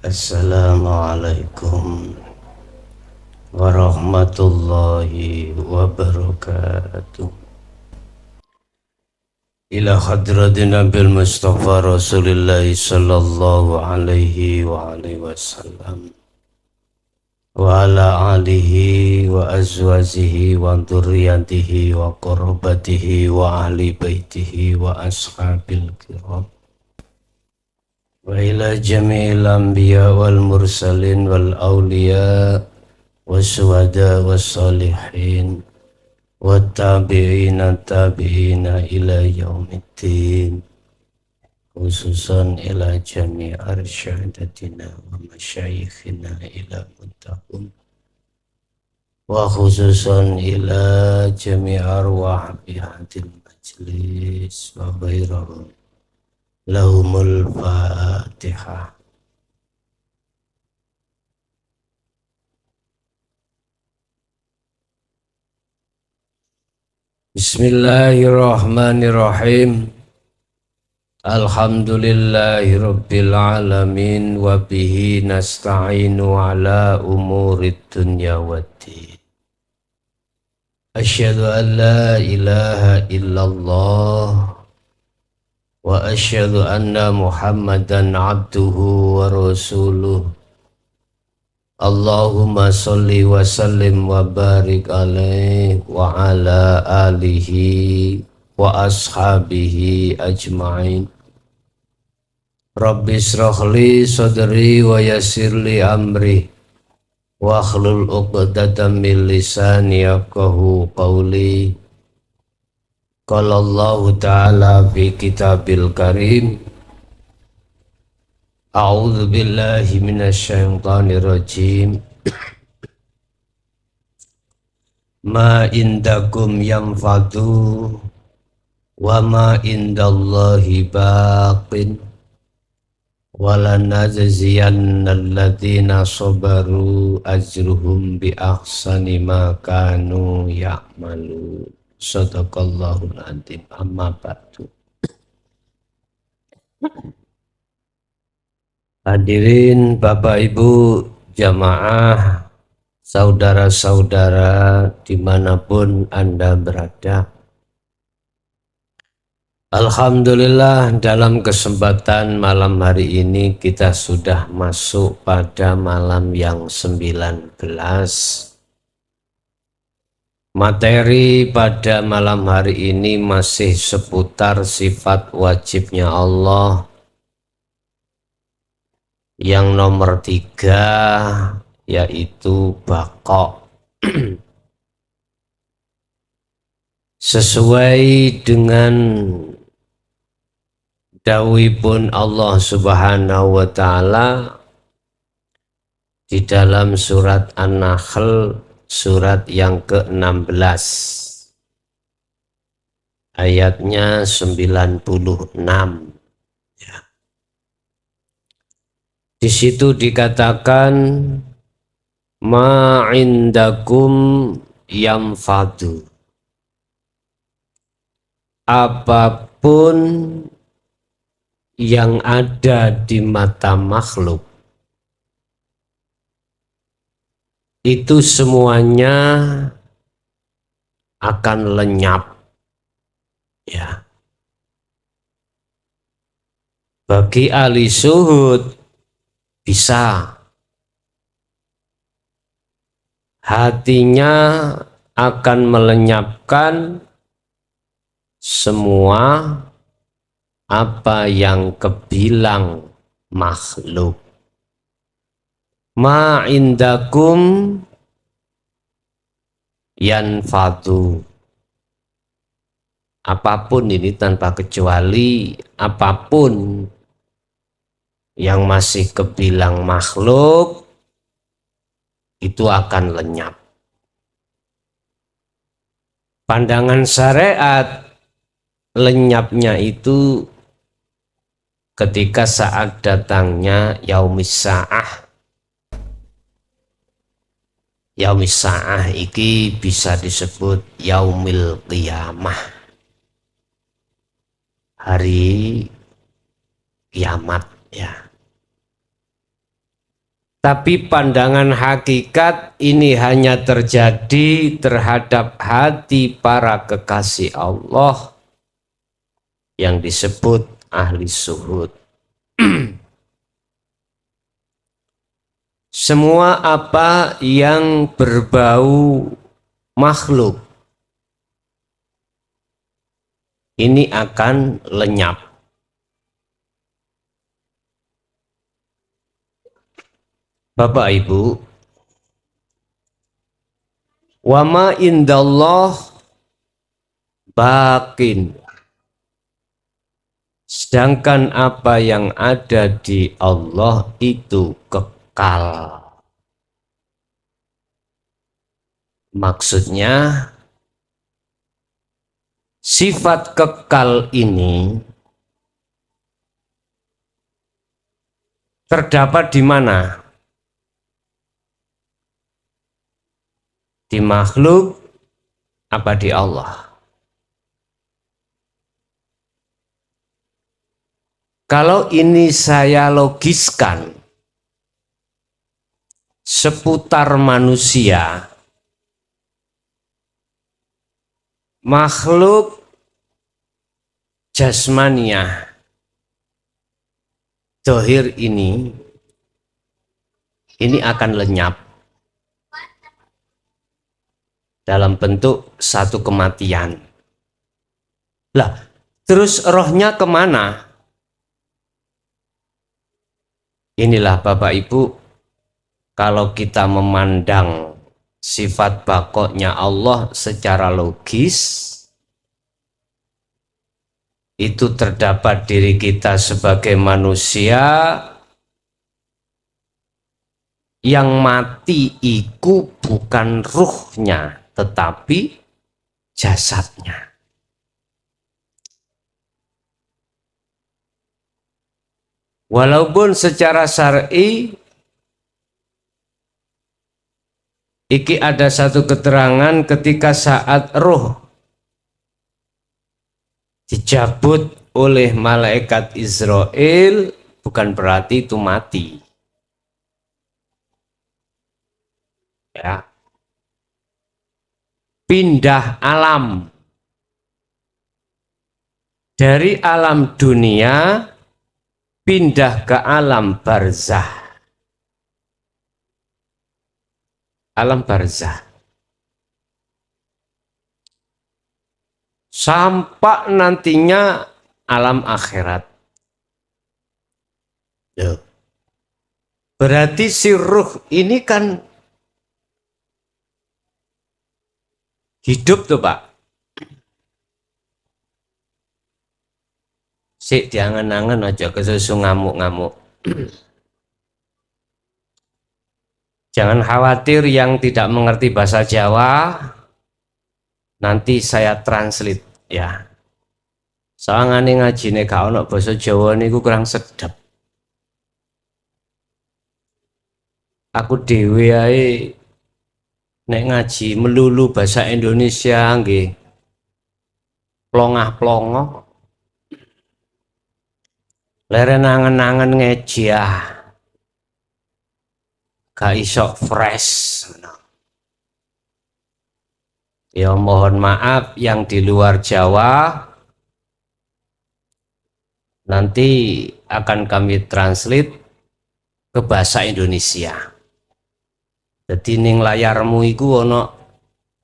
Assalamualaikum warahmatullahi wabarakatuh. Ila hadratin Nabil Mustafa Rasulillah sallallahu alaihi wa alihi wasallam wa ala alihi wa azwajihi wa dzurriyyatihi wa qurrabatihi wa ahli baitihi wa ashabil kiram wa ila jami'il anbiya wal mursalin wal awliya wassuhada wassalihin wattabi'ina tabi'ina ila yaumiddin, khususan ila jami' arsyadatina wa masyayikhina ila muntahum, wa khususan ila jami' arwah bihadil majlis wa ghairahum. Lahumul Fatihah. Bismillahirrahmanirrahim. Alhamdulillahi rabbil alamin wa bihi nasta'inu ala umurid dunya waddin. Asyhadu an la ilaha illallah wa asyhadu anna Muhammadan abduhu wa rasuluh. Allahumma sholli wa sallim wa barik alaihi wa ala alihi wa ashabihi ajma'in. Rabbi shrah li sadri wa yassir li amri wa hlul 'uqdatam min lisani yafqahu qawli. Qala Allah ta'ala fi kitabil karim. A'udzu billahi minasyaitonir rajim. Ma indakum yanfadu wa ma indallahi baqin walanajziyannal ladzina sabaru ajruhum bi ahsani ma kanu ya'malu. Shadaqallahul adzim. Amma ba'du. Hadirin Bapak Ibu jamaah, saudara-saudara dimanapun Anda berada, alhamdulillah dalam kesempatan malam hari ini kita sudah masuk pada malam yang 19. Materi pada malam hari ini masih seputar sifat wajibnya Allah. Yang nomor 3 yaitu baqa. Sesuai dengan dawuhipun Allah Subhanahu wa taala di dalam surat An-Nahl surat yang ke-16 ayatnya 96. Di situ dikatakan ma indakum yanfadu. Apapun yang ada di mata makhluk itu semuanya akan lenyap, ya. Bagi ahli zuhud bisa, hatinya akan melenyapkan semua apa yang kebilang makhluk. Ma indakum yanfadu. Apapun ini tanpa kecuali, apapun yang masih kebilang makhluk itu akan lenyap. Pandangan syariat lenyapnya itu ketika saat datangnya yaumis sa'ah. Yaumis sa'ah iki bisa disebut yaumil qiyamah, hari kiamat, ya. Tapi pandangan hakikat ini hanya terjadi terhadap hati para kekasih Allah yang disebut ahli syuhud. Semua apa yang berbau makhluk ini akan lenyap. Bapak Ibu, wama indallah bakin. Sedangkan apa yang ada di Allah itu kekal. Maksudnya sifat kekal ini terdapat di mana? Di makhluk apa di Allah? Kalau ini saya logiskan seputar manusia, makhluk jasmaniah dohir ini akan lenyap dalam bentuk satu kematian. Lah, terus rohnya kemana? Inilah Bapak Ibu, kalau kita memandang sifat bakoknya Allah secara logis, itu terdapat diri kita sebagai manusia yang mati iku bukan ruhnya, tetapi jasadnya. Walaupun secara syar'i iki ada satu keterangan ketika saat roh dicabut oleh malaikat Israel, bukan berarti itu mati. Ya. Pindah alam dari alam dunia pindah ke alam barzah. Alam barzah. Sampai nantinya alam akhirat. Berarti si ruh ini kan hidup tuh Pak. Sik diangen-angen aja kesusu ngamuk-ngamuk. Jangan khawatir yang tidak mengerti bahasa Jawa, nanti saya translate ya. Soalnya ngajine gak ono basa Jawa niku kurang sedep. Aku dhewe ae nek ngaji melulu bahasa Indonesia nggih plongah-plongoh. Leren angen-angen ngejah, gak iso fresh. Ya mohon maaf yang di luar Jawa, nanti akan kami translate ke bahasa Indonesia. Jadi ning layarmu iku ono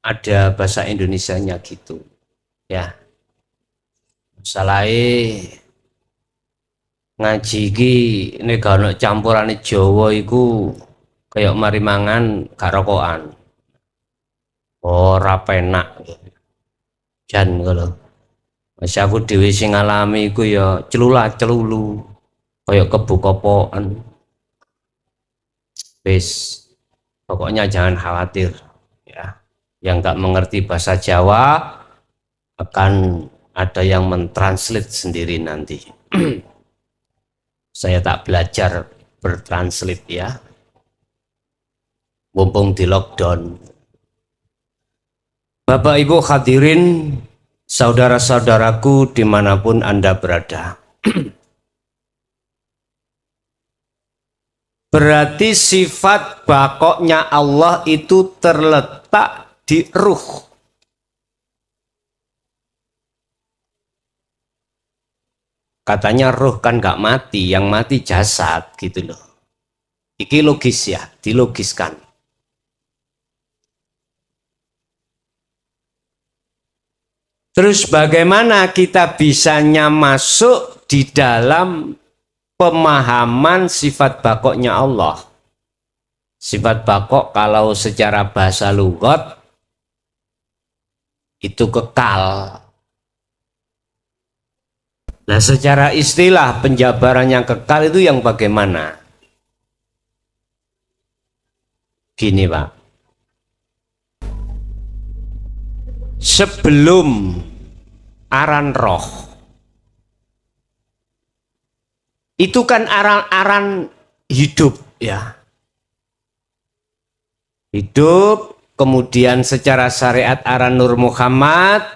ada bahasa Indonesianya gitu, ya. Salahnya ngaji iki nek gak ono campurane Jawa iku kayak mari mangan gak rokokan. Ora penak. Jan kalau masih aku dhewe sing ngalami iku ya celula-celulu kayak kebukopoan. Wis pokoknya jangan khawatir ya. Yang gak mengerti bahasa Jawa akan ada yang mentranslate sendiri nanti. Saya tak belajar bertranslate ya, mumpung di lockdown. Bapak Ibu hadirin, saudara-saudaraku dimanapun Anda berada. Berarti sifat bakoknya Allah itu terletak di ruh. Katanya ruh kan gak mati, yang mati jasad gitu loh. Iki logis ya, dilogiskan. Terus bagaimana kita bisanya masuk di dalam pemahaman sifat bakoknya Allah? Sifat bakok kalau secara bahasa lughat itu kekal. Nah, secara istilah penjabaran yang kekal itu yang bagaimana? Gini, Pak. Sebelum aran roh, itu kan aran hidup ya. Hidup, kemudian secara syariat aran Nur Muhammad,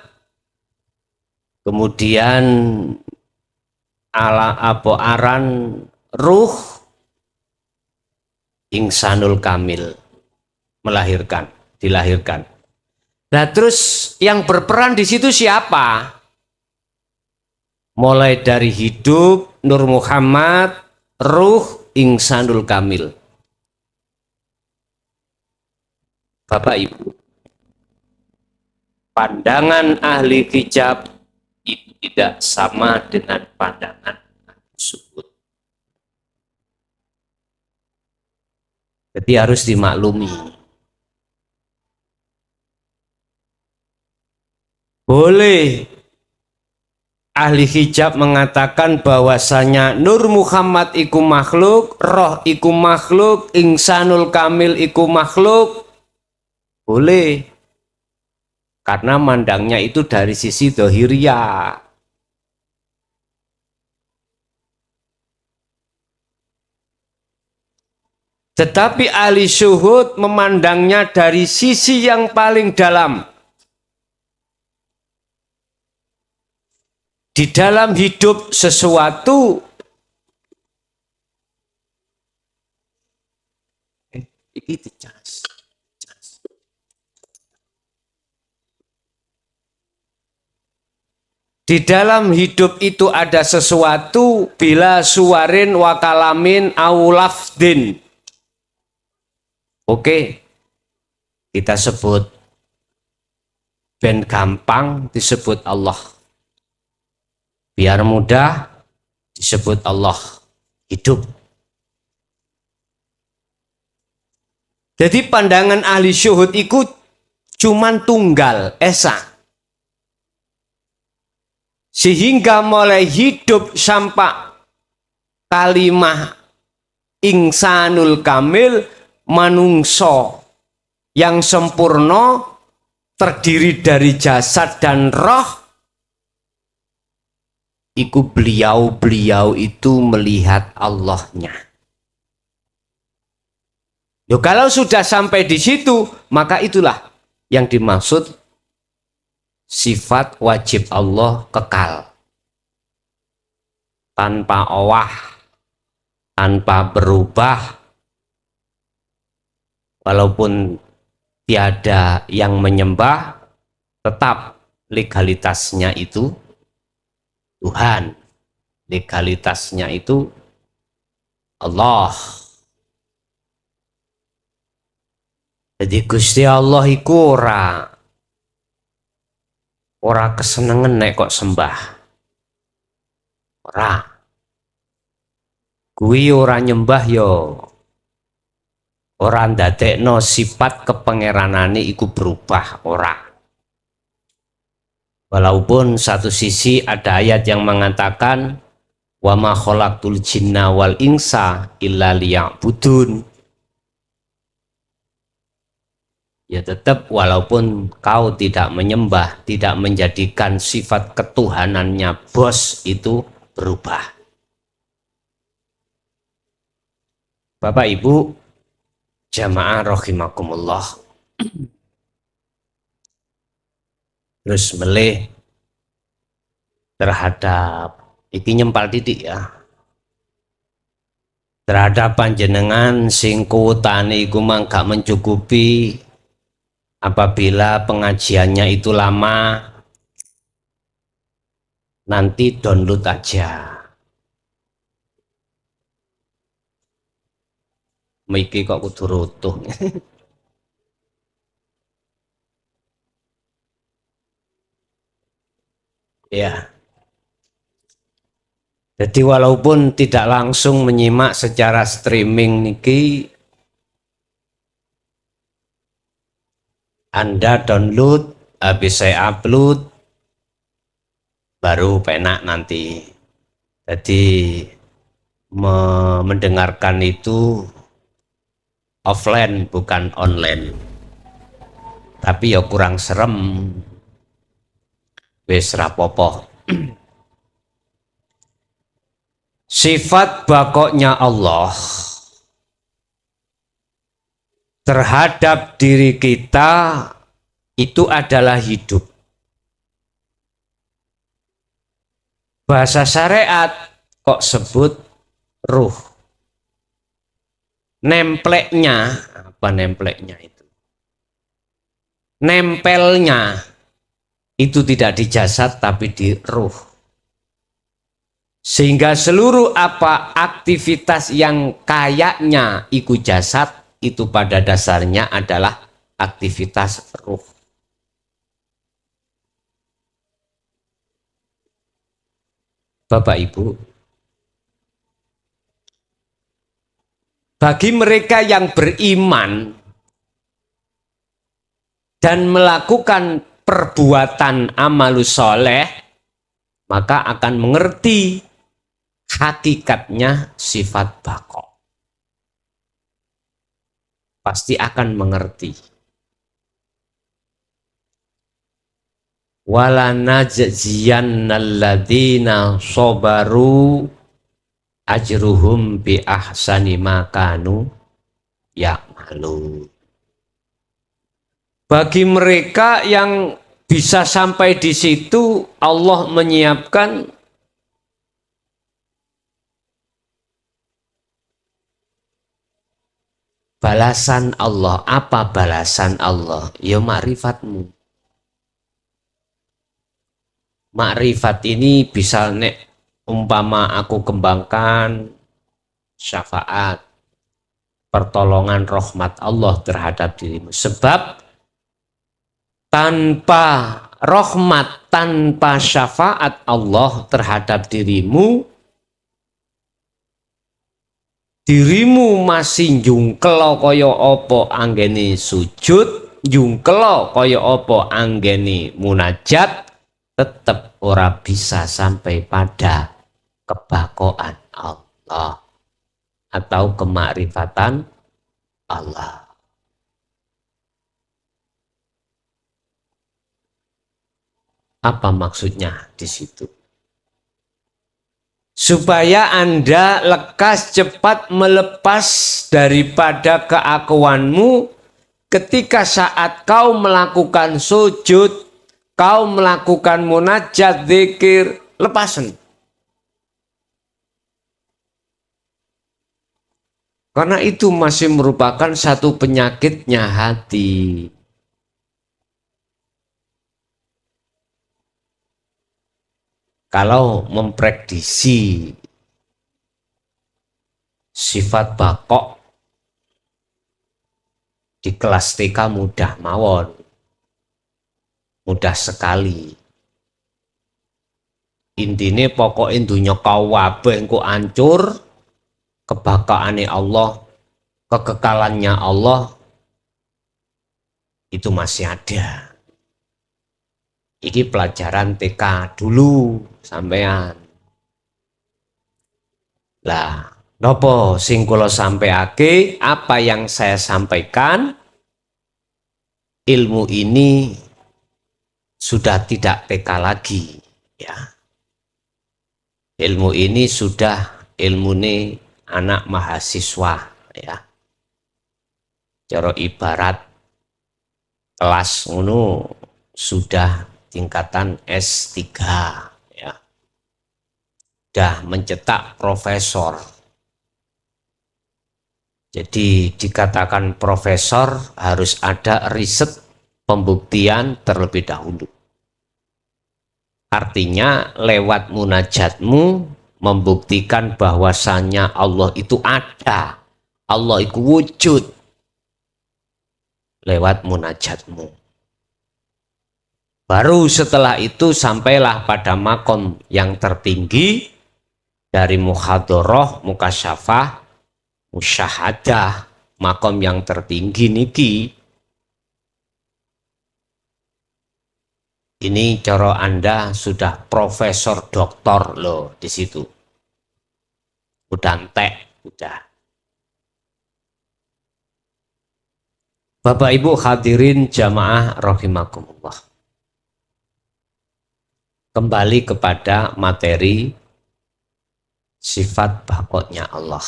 kemudian aran ruh, Insanul Kamil, dilahirkan. Nah, terus yang berperan di situ siapa? Mulai dari hidup, Nur Muhammad, ruh, Insanul Kamil. Bapak Ibu, pandangan ahli hijab itu tidak sama dengan pandangan ahli suhud. Jadi harus dimaklumi. Boleh ahli hijab mengatakan bahwasanya Nur Muhammad iku makhluk, roh iku makhluk, Insanul Kamil iku makhluk. Boleh. Karena mandangnya itu dari sisi dohiriyah. Tetapi ahli syuhud memandangnya dari sisi yang paling dalam. Di dalam hidup sesuatu di dalam hidup itu ada sesuatu bila suwarin wakalamin aulafdin. Oke, kita sebut ben gampang disebut Allah. Biar mudah disebut Allah hidup. Jadi pandangan ahli syuhud itu cuman tunggal, esa. Sehingga mulai hidup sampai kalimah Insanul Kamil, manungso yang sempurna, terdiri dari jasad dan roh. Iku beliau itu melihat Allahnya. Yo, kalau sudah sampai di situ, maka itulah yang dimaksud sifat wajib Allah kekal. Tanpa owah, tanpa berubah, walaupun tiada yang menyembah, tetap legalitasnya itu Tuhan, legalitasnya itu Allah. Jadi Gusti Allah iku ora kesenengan nek kok sembah. Ora. Kuwi ora nyembah yo. Ora ndadekno sifat kepengeranane iku berubah, ora. Walaupun satu sisi ada ayat yang mengatakan wa ma khalaqtul jinna wal insa illa liya'budun. Ya tetap walaupun kau tidak menyembah, tidak menjadikan sifat ketuhanannya bos itu berubah. Bapak Ibu jamaah rahimakumullah. Terus melih terhadap iki nyempal titik ya. terhadap panjenengan sing kuwutane iku mangka mencukupi apabila pengajiannya itu lama, nanti download aja. Miki kok kudu rutuh. Ya. Jadi walaupun tidak langsung menyimak secara streaming niki, Anda download, habis saya upload, baru penak nanti. Jadi mendengarkan itu offline bukan online. Tapi ya kurang serem. Wis rapopo. Sifat bakoknya Allah terhadap diri kita itu adalah hidup. Bahasa syariat kok sebut ruh. Nempleknya, apa nempleknya itu? Nempelnya itu tidak di jasad tapi di ruh. Sehingga seluruh apa aktivitas yang kayaknya ikut jasad itu pada dasarnya adalah aktivitas ruh. Bapak Ibu, bagi mereka yang beriman dan melakukan perbuatan amalus soleh, maka akan mengerti hakikatnya sifat bako. Pasti akan mengerti. Wala najziyannal ladzina sabaru ajruhum bi ahsani ma kanu ya'malun. Bagi mereka yang bisa sampai di situ, Allah menyiapkan balasan Allah. Apa balasan Allah? Ya makrifatmu. Makrifat ini bisa nek umpama aku kembangkan syafaat, pertolongan rahmat Allah terhadap dirimu. Sebab tanpa rahmat, tanpa syafaat Allah terhadap dirimu, dirimu masih jungkelo kaya apa anggene sujud, jungkelo kaya apa anggene munajat, tetap ora bisa sampai pada kebakoan Allah atau kemakrifatan Allah. Apa maksudnya di situ? Supaya Anda lekas cepat melepas daripada keakuanmu ketika saat kau melakukan sujud, kau melakukan munajat, zikir, lepasan. Karena itu masih merupakan satu penyakitnya hati. Kalau memprediksi sifat bakok di kelas TK mudah mawon, mudah sekali. Intine pokok dunya kabeh engko ancur, kebakaane Allah, kekekalannya Allah itu masih ada. Iki pelajaran TK dulu sampean. Lah, nopo sing kula sampeake, apa yang saya sampaikan, ilmu ini sudah tidak TK lagi, ya. Ilmu ini sudah ilmune anak mahasiswa, ya. Cara ibarat kelas ngono sudah tingkatan S3, ya. Sudah mencetak profesor. Jadi dikatakan profesor harus ada riset pembuktian terlebih dahulu. Artinya lewat munajatmu membuktikan bahwasannya Allah itu ada. Allah itu wujud lewat munajatmu. Baru setelah itu sampailah pada makom yang tertinggi dari muhadharah, mukasyafah, musyahadah, makom yang tertinggi niki. Ini cara Anda sudah profesor doktor loh di situ. Udah entek, udah. Bapak Ibu hadirin jamaah rahimakumullah. Kembali kepada materi sifat baqa'nya Allah.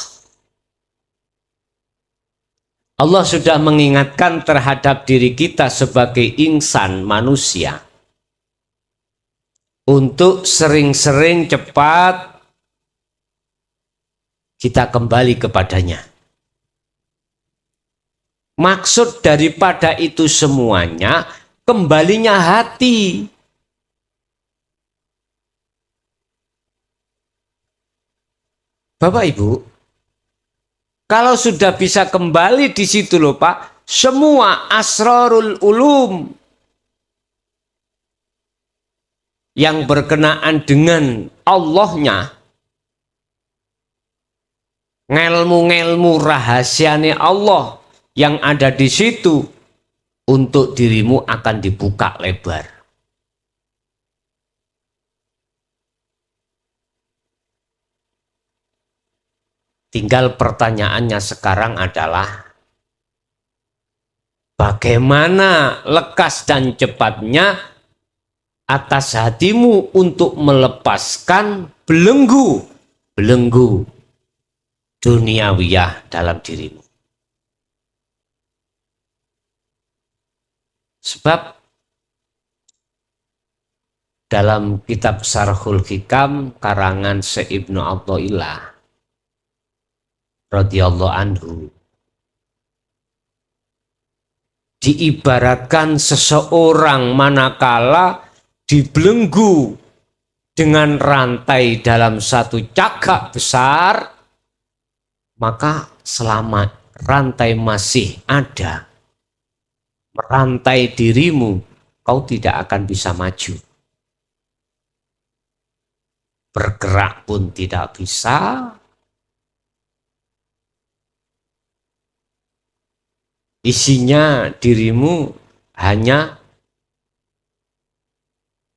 Allah sudah mengingatkan terhadap diri kita sebagai insan manusia untuk sering-sering cepat kita kembali kepadanya. Maksud daripada itu semuanya kembalinya hati. Bapak Ibu, kalau sudah bisa kembali di situ loh Pak, semua asrarul ulum yang berkenaan dengan Allahnya, ngelmu-ngelmu rahasianya Allah yang ada di situ untuk dirimu akan dibuka lebar. Tinggal pertanyaannya sekarang adalah bagaimana lekas dan cepatnya atas hatimu untuk melepaskan belenggu duniawiyah dalam dirimu. Sebab dalam kitab Syarhul Hikam karangan Syekh Ibnu Athaillah radhiyallahu anhu, diibaratkan seseorang manakala dibelenggu dengan rantai dalam satu cagak besar, maka selama rantai masih ada, merantai dirimu, kau tidak akan bisa maju. Bergerak pun tidak bisa, isinya dirimu hanya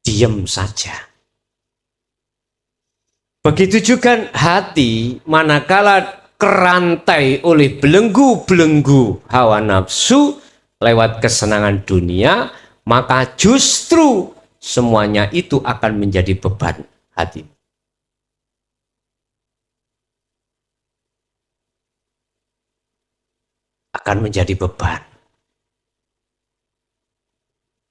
diam saja. Begitu juga hati manakala kerantai oleh belenggu hawa nafsu lewat kesenangan dunia, maka justru semuanya itu akan menjadi beban hati. Akan menjadi beban.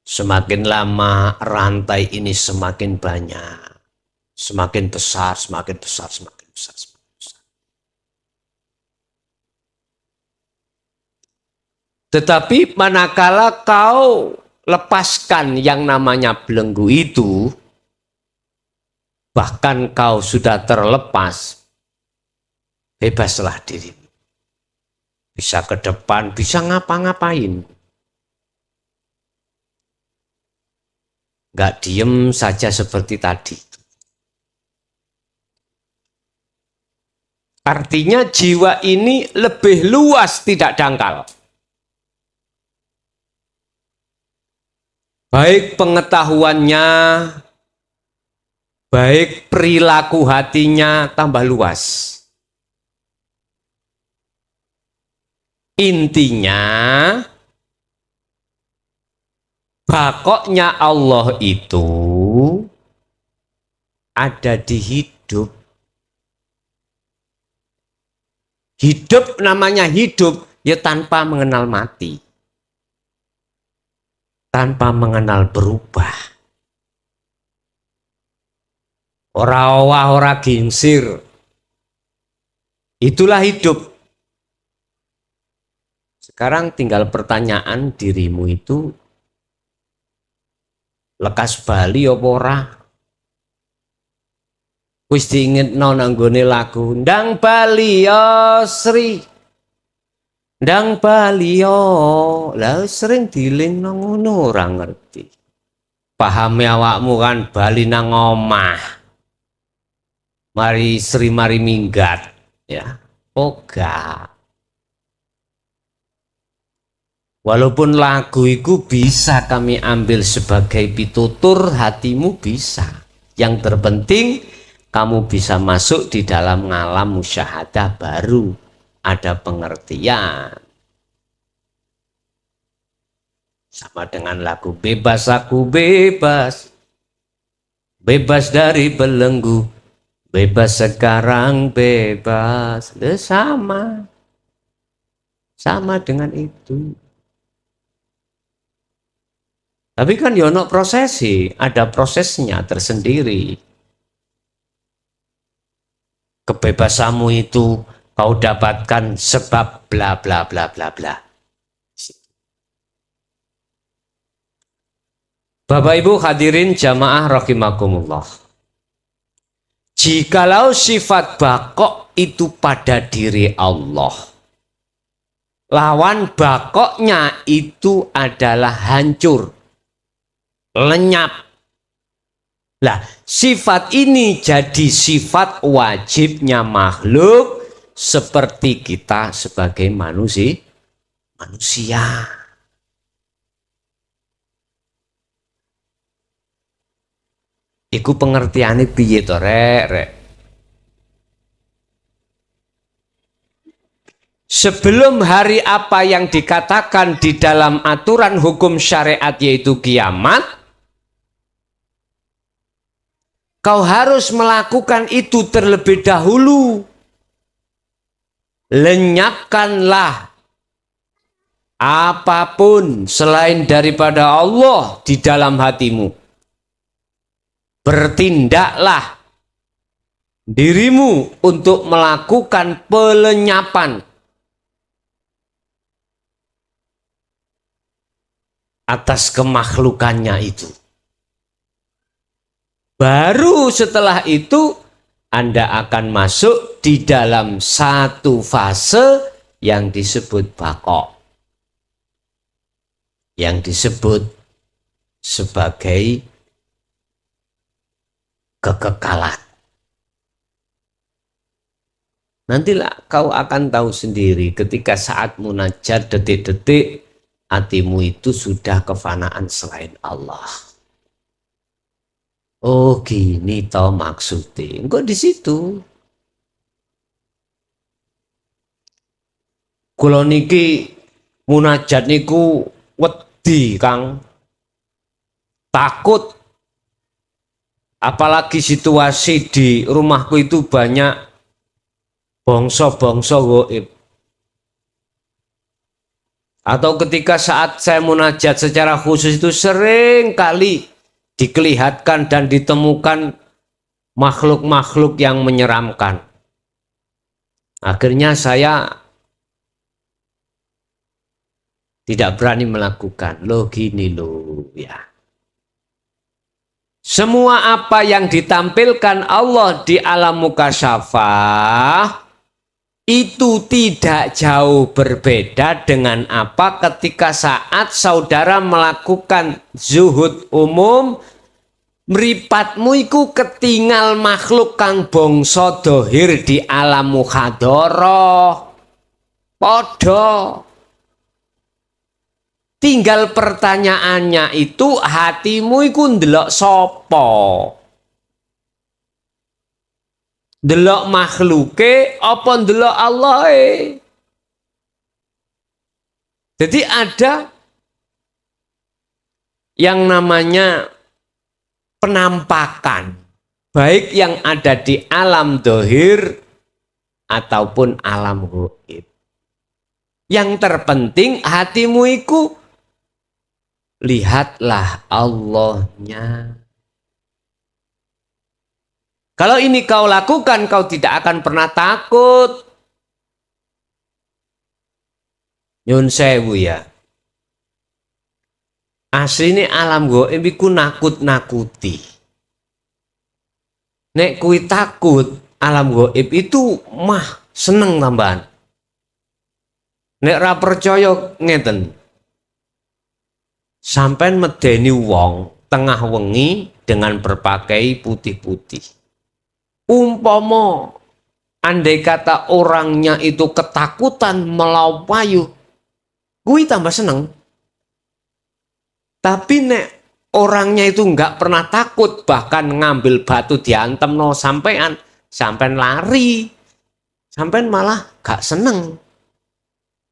Semakin lama rantai ini semakin banyak, semakin besar, semakin besar, semakin besar, semakin besar. Tetapi manakala kau lepaskan yang namanya belenggu itu, bahkan kau sudah terlepas, bebaslah dirimu. Bisa ke depan, bisa ngapa-ngapain. Gak diem saja seperti tadi. Artinya jiwa ini lebih luas, tidak dangkal. Baik pengetahuannya, baik perilaku hatinya tambah luas. Intinya, baqa'nya Allah itu ada di hidup. Hidup namanya hidup ya tanpa mengenal mati. Tanpa mengenal berubah. Ora gingsir. Itulah hidup. Sekarang tinggal pertanyaan dirimu itu lekas bali apa ora? Wis diingetno nanggone lagu ndang bali ya Sri. Ndang bali yo. Lah sering dilingno ngono ora ngerti. Pahami awakmu kan bali nang omah. Mari Sri mari minggat ya. Oga. Walaupun lagu itu bisa kami ambil sebagai pitutur, hatimu bisa. Yang terpenting kamu bisa masuk di dalam ngalam musyahadah baru. Ada pengertian. Sama dengan lagu bebas aku bebas. Bebas dari belenggu. Bebas sekarang bebas. Sama. Sama dengan itu. Tapi kan yono prosesi, ada prosesnya tersendiri. Kebebasanmu itu kau dapatkan sebab bla bla bla bla bla. Bapak Ibu hadirin jamaah rahimakumullah. Jikalau sifat bakok itu pada diri Allah, lawan bakoknya itu adalah hancur, lenyap. Lah, sifat ini jadi sifat wajibnya makhluk seperti kita sebagai manusia. Iku pengertiannya piye to rek. Sebelum hari apa yang dikatakan di dalam aturan hukum syariat yaitu kiamat, kau harus melakukan itu terlebih dahulu. Lenyapkanlah apapun selain daripada Allah di dalam hatimu. Bertindaklah dirimu untuk melakukan pelenyapan atas kemakhlukannya itu. Baru setelah itu Anda akan masuk di dalam satu fase yang disebut bakok. Yang disebut sebagai kekekalan. Nantilah kau akan tahu sendiri ketika saat munajat detik-detik hatimu itu sudah kefanaan selain Allah. Oh gini toh maksudnya. Engkau di situ. Kula niki munajat niku wedi Kang. Takut. Apalagi situasi di rumahku itu banyak bangsa-bangsa gaib. Atau ketika saat saya munajat secara khusus itu sering kali dikelihatkan dan ditemukan makhluk-makhluk yang menyeramkan. Akhirnya saya tidak berani melakukan. Loh gini loh ya. Semua apa yang ditampilkan Allah di alam mukasyafah itu tidak jauh berbeda dengan apa ketika saat saudara melakukan zuhud umum, mripatmu iku ketinggal makhluk kang bangsa dohir di alam mukhadharah. Padha. Tinggal pertanyaannya itu hatimu iku ndelok sapa? Ndelok makhluke apa ndelok Allahe? Jadi ada yang namanya penampakan, baik yang ada di alam dohir ataupun alam gaib. Yang terpenting hatimu iku lihatlah Allahnya. Kalau ini kau lakukan, kau tidak akan pernah takut. Nyun sewu ya. Asline alam gaib iku nakut-nakuti. Nek kuwi takut, alam gaib itu mah seneng tambahan. Nek ra percaya ngeten. Sampai medeni wong tengah wengi dengan berpakai putih-putih. Umpama andai kata orangnya itu ketakutan melawan payu, kuwi tambah seneng. Tapi nek orangnya itu nggak pernah takut, bahkan ngambil batu diantem no sampean lari, sampean malah gak seneng.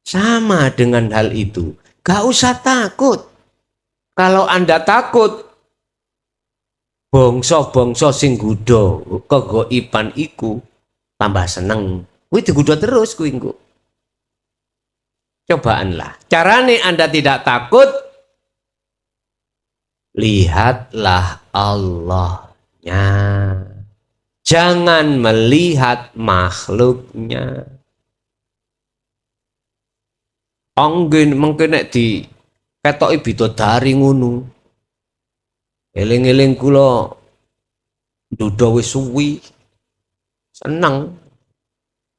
Sama dengan hal itu, gak usah takut. Kalau Anda takut, bongso-bongso sing gudo kegoiban iku tambah seneng. Kuwi digudo terus kuwi engko. Cobaanlah. Carane Anda tidak takut, lihatlah Allahnya. Jangan melihat makhluknya. Anggen mengke nek di ketoki bidodari ngono. Eling-eling kula duda wis suwi. Seneng.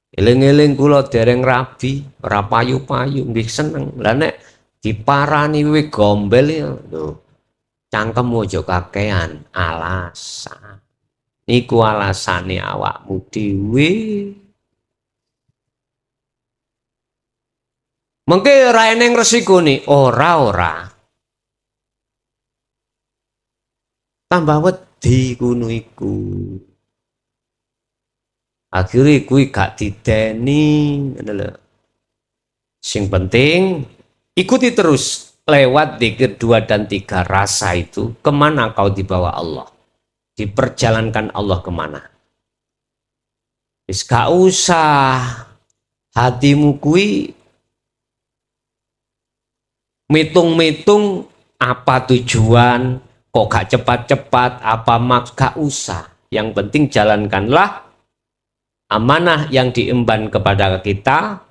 Eling-eling kula dereng rabi, ora payu-payu nggih seneng. Lah nek diparani kowe gombel ya lho. Cangkem ojo kakean alasan. Niku alasane awakmu dhewe. Mengke ora eneng resikone, ora. Tambah wedi kuno iku. Akhire kuwi gak dideni, ngono lho. Sing penting ikuti terus lewat dzikir 2 dan 3 rasa itu, kemana kau dibawa Allah, diperjalankan Allah kemana. Wis gak usah hatimu kui mitung-mitung apa tujuan, kok gak cepat-cepat, apa gak usah. Yang penting jalankanlah amanah yang diemban kepada kita.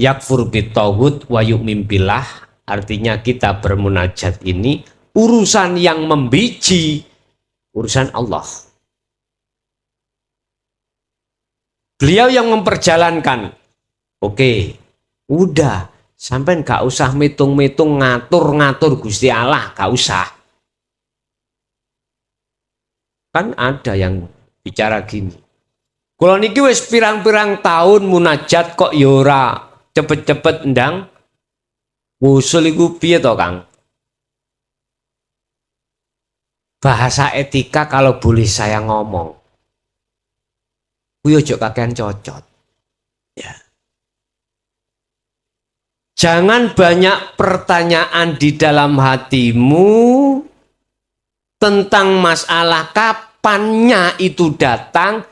Yakfur bitawud wa yu'min billah, artinya kita bermunajat ini urusan yang membiji, urusan Allah. Beliau yang memperjalankan. Oke, udah, sampai gak usah mitung-mitung ngatur-ngatur Gusti Allah, gak usah. Kan ada yang bicara gini. Kalau niki wis pirang-pirang tahun munajat kok yora cepet-cepet ndang usul iku piye to Kang? Bahasa etika kalau boleh saya ngomong. Kuwi ojo kakean cocot. Ya. Jangan banyak pertanyaan di dalam hatimu tentang masalah kapannya itu datang.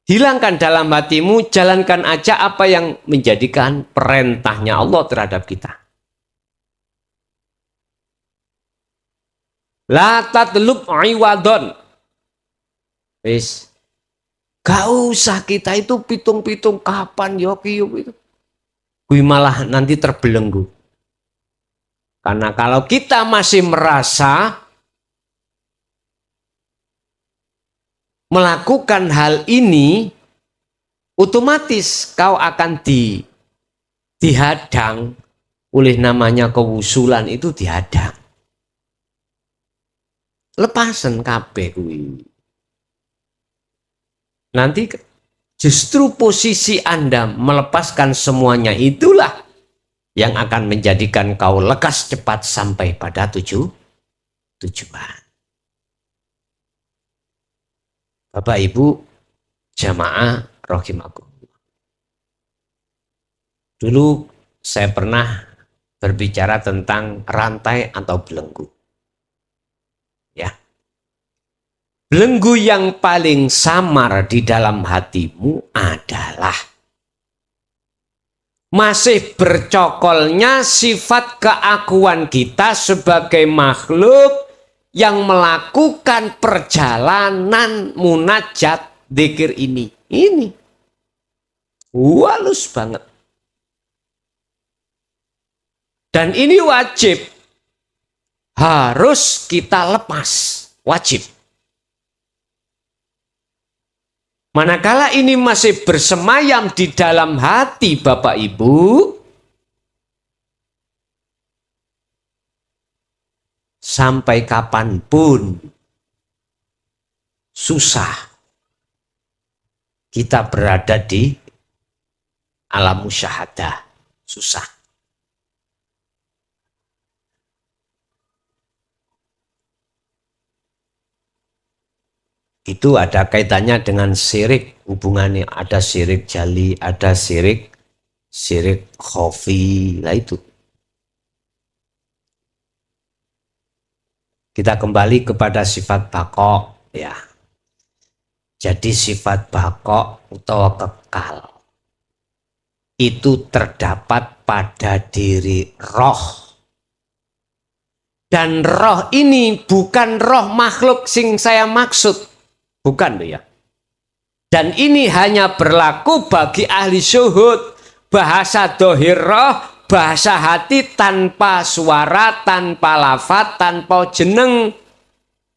Hilangkan dalam hatimu, jalankan aja apa yang menjadikan perintahnya Allah terhadap kita. La tatlub iwadon. Wis. Gak usah kita itu pitung-pitung kapan yoki itu. Kui malah nanti terbelenggu. Karena kalau kita masih merasa melakukan hal ini, otomatis kau akan dihadang oleh namanya kewusulan, itu dihadang. Lepasan kabeh kuwi. Nanti justru posisi Anda melepaskan semuanya itulah yang akan menjadikan kau lekas cepat sampai pada tujuan. Bapak Ibu jamaah rahimakumullah. Dulu saya pernah berbicara tentang rantai atau belenggu. Ya. Belenggu yang paling samar di dalam hatimu adalah masih bercokolnya sifat keakuan kita sebagai makhluk yang melakukan perjalanan munajat dzikir ini. Ini halus banget. Dan ini wajib, harus kita lepas, wajib. Manakala ini masih bersemayam di dalam hati Bapak Ibu, sampai kapanpun susah kita berada di alam musyahadah, susah. Itu ada kaitannya dengan syirik, hubungannya ada syirik jali, ada syirik khafi, lah itu. Kita kembali kepada sifat baqo, ya. Jadi sifat baqo atau kekal itu terdapat pada diri roh. Dan roh ini bukan roh makhluk sing saya maksud. Bukan ya. Dan ini hanya berlaku bagi ahli syuhud. Bahasa dohir roh, bahasa hati tanpa suara, tanpa lafaz, tanpa jeneng.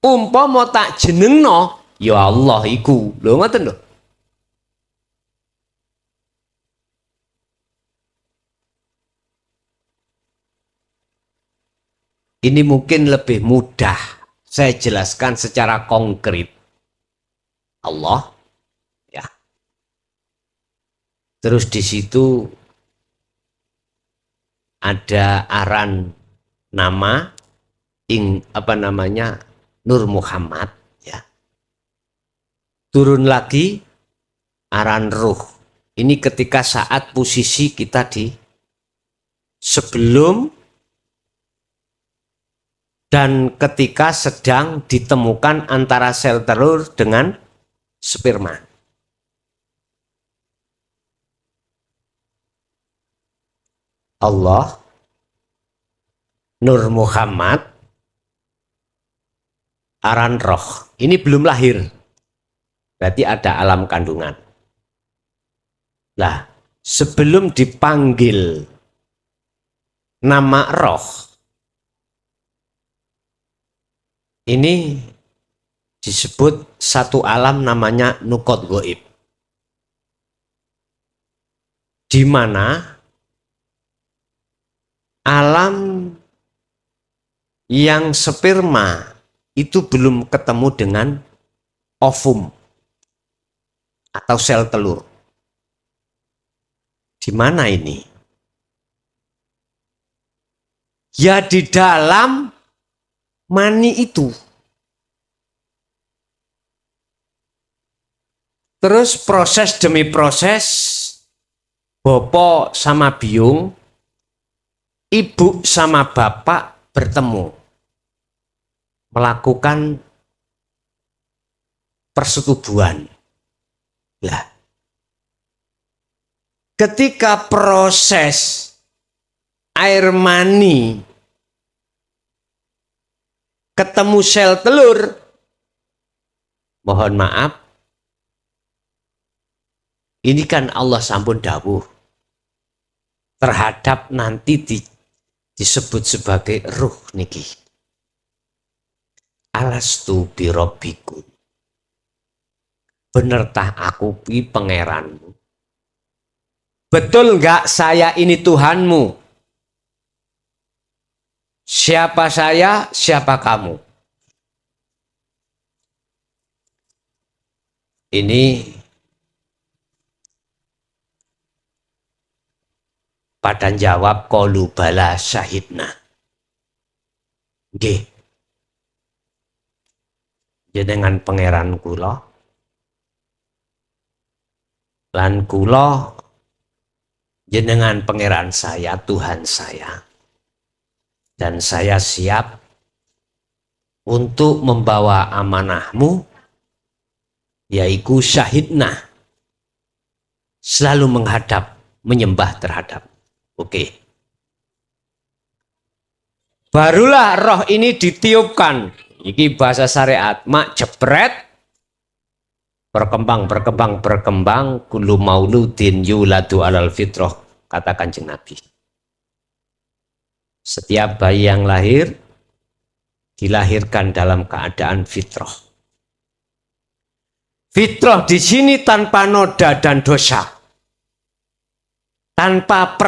Umpama tak jenengno, ya Allah iku. Lho ngoten lho. Ini mungkin lebih mudah saya jelaskan secara konkret. Allah, ya. Terus di situ ada aran nama Nur Muhammad, ya. Turun lagi aran ruh. Ini ketika saat posisi kita di sebelum dan ketika sedang ditemukan antara sel telur dengan sperma. Allah, Nur Muhammad, aran roh. Ini belum lahir. Berarti ada alam kandungan. Lah, sebelum dipanggil nama roh, ini disebut satu alam namanya nukot goib, di mana alam yang sperma itu belum ketemu dengan ovum atau sel telur. Di mana ini? Ya di dalam mani itu. Terus proses demi proses, bopo sama biung, ibu sama bapak bertemu, melakukan persetubuhan. Lah, ketika proses air mani ketemu sel telur, mohon maaf, ini kan Allah sampun dawuh terhadap nanti disebut sebagai ruh niki. Alastu birabbikum. Bener tah aku pi pangeranmu? Betul enggak saya ini Tuhanmu? Siapa saya, siapa kamu? Ini pada jawab qalu bala syahidna. Nggih. Jenengan pangeran kula lan kula jenengan pangeran saya, Tuhan saya. Dan saya siap untuk membawa amanahmu, yaitu syahidna, selalu menghadap, menyembah terhadap. Oke. Barulah roh ini ditiupkan. Iki bahasa syariat. Mak jepret. Berkembang. Kullu mauludin yuladu alal fitrah. Kata Kanjeng Nabi. Setiap bayi yang lahir dilahirkan dalam keadaan fitrah. Fitrah di sini tanpa noda dan dosa, tanpa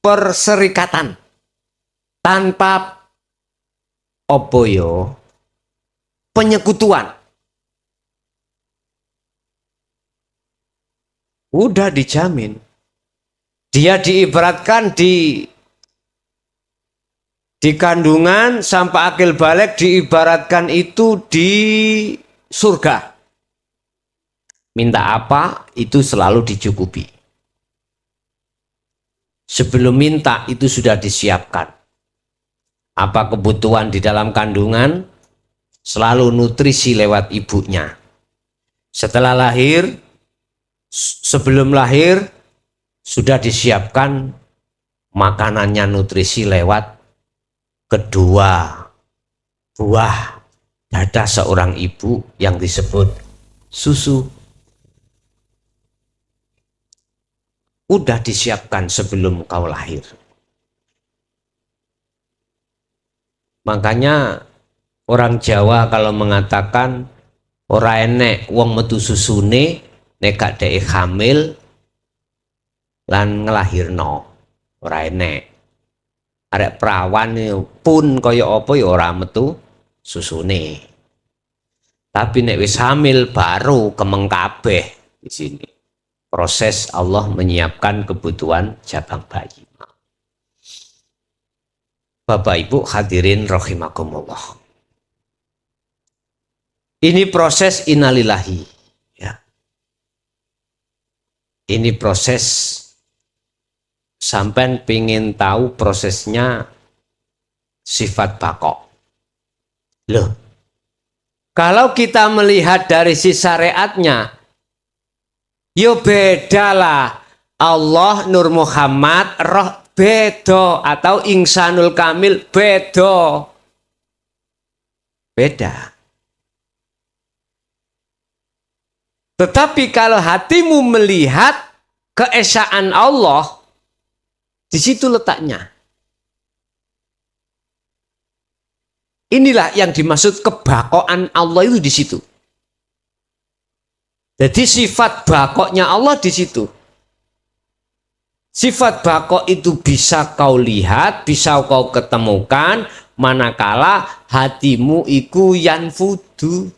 perserikatan, tanpa penyekutuan. Udah dijamin. Dia diibaratkan di kandungan sampai akil balik, diibaratkan itu di surga. Minta apa itu selalu dicukupi. Sebelum minta itu sudah disiapkan. Apa kebutuhan di dalam kandungan, selalu nutrisi lewat ibunya. Setelah lahir, sebelum lahir sudah disiapkan makanannya, nutrisi lewat kedua buah dada seorang ibu yang disebut susu. Udah disiapkan sebelum kau lahir. Makanya orang Jawa kalau mengatakan ora enek wong metu susune nek gak dhek hamil lan ngelahirno, ora enek. Arek perawan pun kaya apa ya ora metu susune. Tapi nek wis hamil baru kemeng kabeh di sini. Proses Allah menyiapkan kebutuhan jabang bayi. Bapak Ibu hadirin rahimakumullah. Ini proses innalillahi, ya. Ini proses sampai pengen tahu prosesnya sifat bakok. Loh, kalau kita melihat dari sisi syariatnya, yo bedalah Allah, Nur Muhammad, roh bedo, atau Insanul Kamil bedo. Beda. Tetapi kalau hatimu melihat keesaan Allah, di situ letaknya. Inilah yang dimaksud kebakoan Allah itu di situ. Jadi sifat bakoknya Allah di situ. Sifat bakok itu bisa kau lihat, bisa kau ketemukan, manakala hatimu iku yanfudu,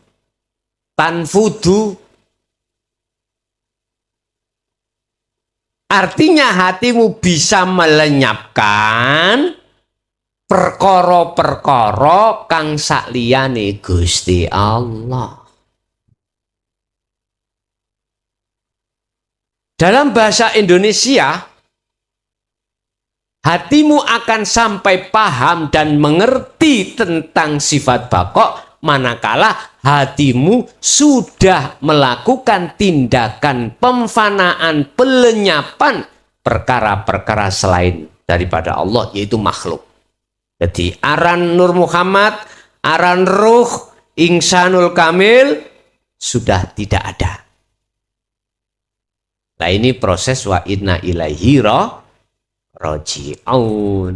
tanfudu. Artinya hatimu bisa melenyapkan perkara-perkara kang sakliyane Gusti Allah. Dalam bahasa Indonesia, hatimu akan sampai paham dan mengerti tentang sifat bakok manakala hatimu sudah melakukan tindakan pemfanaan, pelenyapan perkara-perkara selain daripada Allah, yaitu makhluk. Jadi aran Nur Muhammad, aran Ruh, Insanul Kamil sudah tidak ada. Nah ini proses wa inna ilaihi raji'un.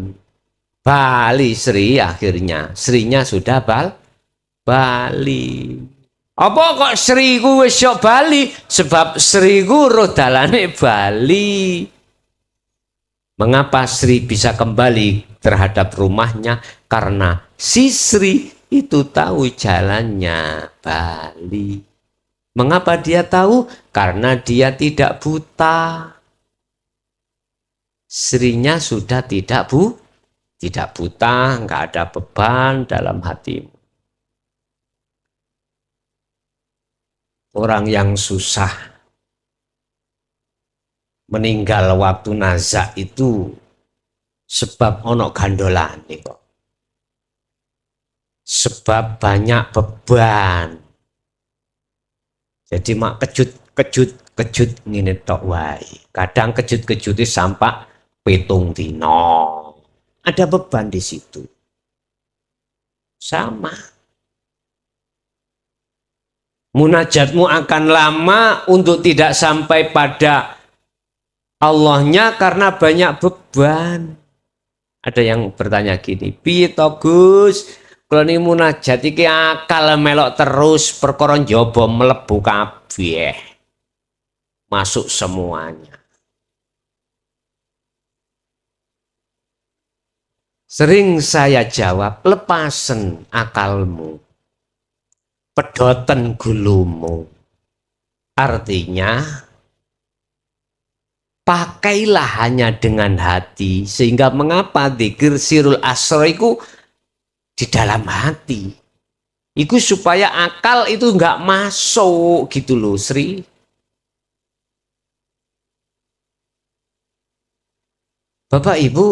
Bali Sri akhirnya. Srinya sudah bali. Apa kok Sri ku wis yo bali? Sebab Sri ku roh dalane bali. Mengapa Sri bisa kembali terhadap rumahnya? Karena si Sri itu tahu jalannya bali. Mengapa dia tahu? Karena dia tidak buta. Srinya sudah tidak buta, nggak ada beban dalam hatimu. Orang yang susah meninggal waktu nazak itu sebab ono gandolane kok. Sebab banyak beban. Jadi mak kejut ngene tok wae. Kadang kejut-kejut itu sampai pitung dino. Ada beban di situ. Sama. Munajatmu akan lama untuk tidak sampai pada Allahnya karena banyak beban. Ada yang bertanya gini, piye to Gus? Kula niki munajat iki akal melok terus perkara njaba mlebu kabeh. Masuk semuanya. Sering saya jawab, lepasen akalmu, pedoten gulumu. Artinya, pakailah hanya dengan hati. Sehingga mengapa dzikir sirul asra itu di dalam hati. Itu supaya akal itu nggak masuk gitu loh, Sri. Bapak Ibu,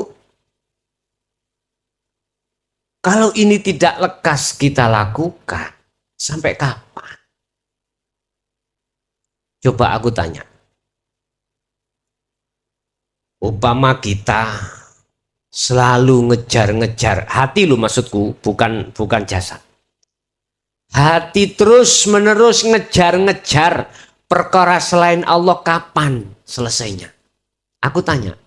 kalau ini tidak lekas kita lakukan, sampai kapan? Coba aku tanya. Upama kita selalu ngejar-ngejar hati lu maksudku, bukan jasad. Hati terus menerus ngejar-ngejar perkara selain Allah, kapan selesainya? Aku tanya.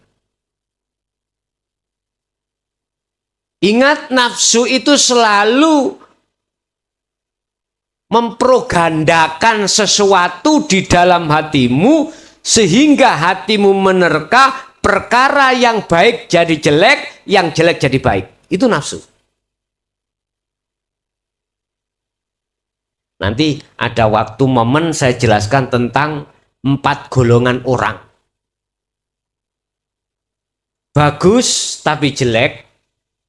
Ingat, nafsu itu selalu memprogandakan sesuatu di dalam hatimu sehingga hatimu menerka perkara yang baik jadi jelek, yang jelek jadi baik. Itu nafsu. Nanti ada waktu momen saya jelaskan tentang 4 golongan orang. Bagus tapi jelek,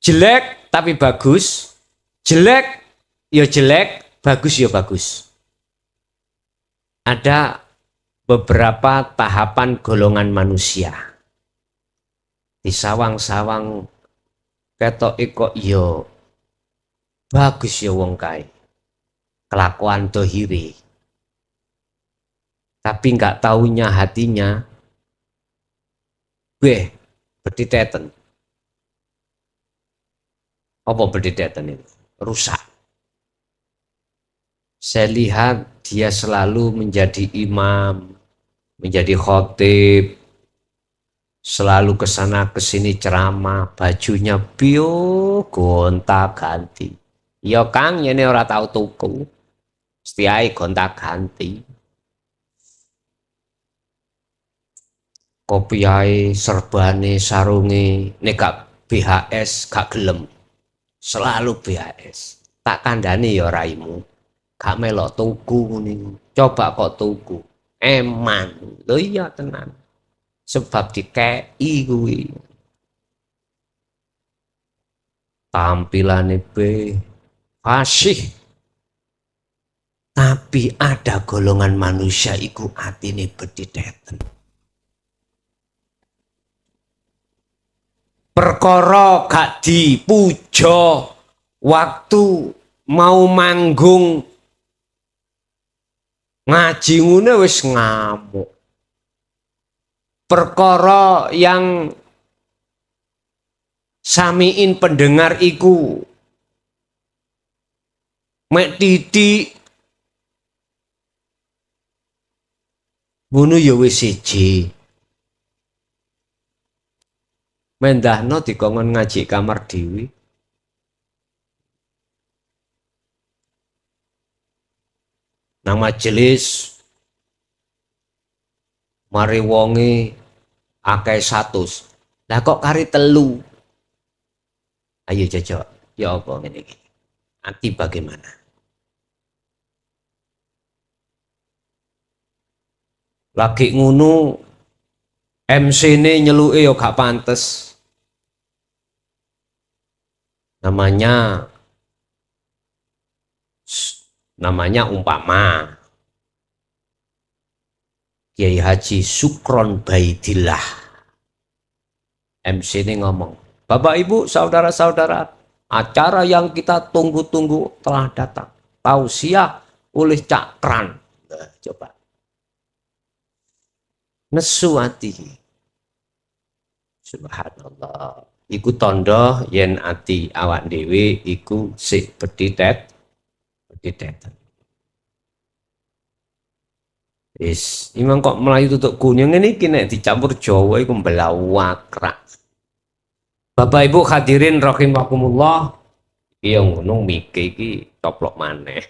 jelek tapi bagus, jelek ya jelek, bagus ya bagus. Ada beberapa tahapan golongan manusia. Di sawang-sawang ketok kok yo bagus ya wong kae. Kelakuan dohiri. Tapi nggak taunya hatinya gue berditeten. Apa berditeten itu? Rusak. Saya lihat dia selalu menjadi imam, menjadi khotib, selalu kesana kesini ceramah, bajunya bio gonta ganti. Ya Kang, ini ora tahu tuku, setiai gonta ganti. Kopiai, serbane, sarunge, nek gak BHS gak gelem, selalu BHS. Tak kandani ya raimu, gak melok tuku nih. Coba kok tuku, eman, lo iya tenan. Sebab dikei kuwi. Tampilane be fasih. Tapi ada golongan manusia iku atine bedideten. Perkara gak dipuja waktu mau manggung ngaji ngene wis ngamuk. Perkara yang samiin pendengar iku mek titik ngono ya wis siji. Mendahno dikongkon ngaji kamar dhewe. Nang majelis mari wonge akeh 100. Lah kok kari telu. Ayo jajak, ya apa ngene iki? Ati bagaimana? Lagi ngono MC-ne nyeluke ya gak pantes. Namanya umpama Kiai Haji Sukron Baidillah. MC ini ngomong, Bapak Ibu, saudara-saudara, acara yang kita tunggu-tunggu telah datang. Tausiah oleh Cakran. Nah, coba. Nesu ati. Subhanallah. Iku tondo yen ati awak dewe iku sik beditet. Is, imang kok Melayu tutuk kunyang ini kena dicampur Jawa iku mbelawakrak. Bapak Ibu hadirin rahimakumullah, iya ngono mike iki coplok maneh.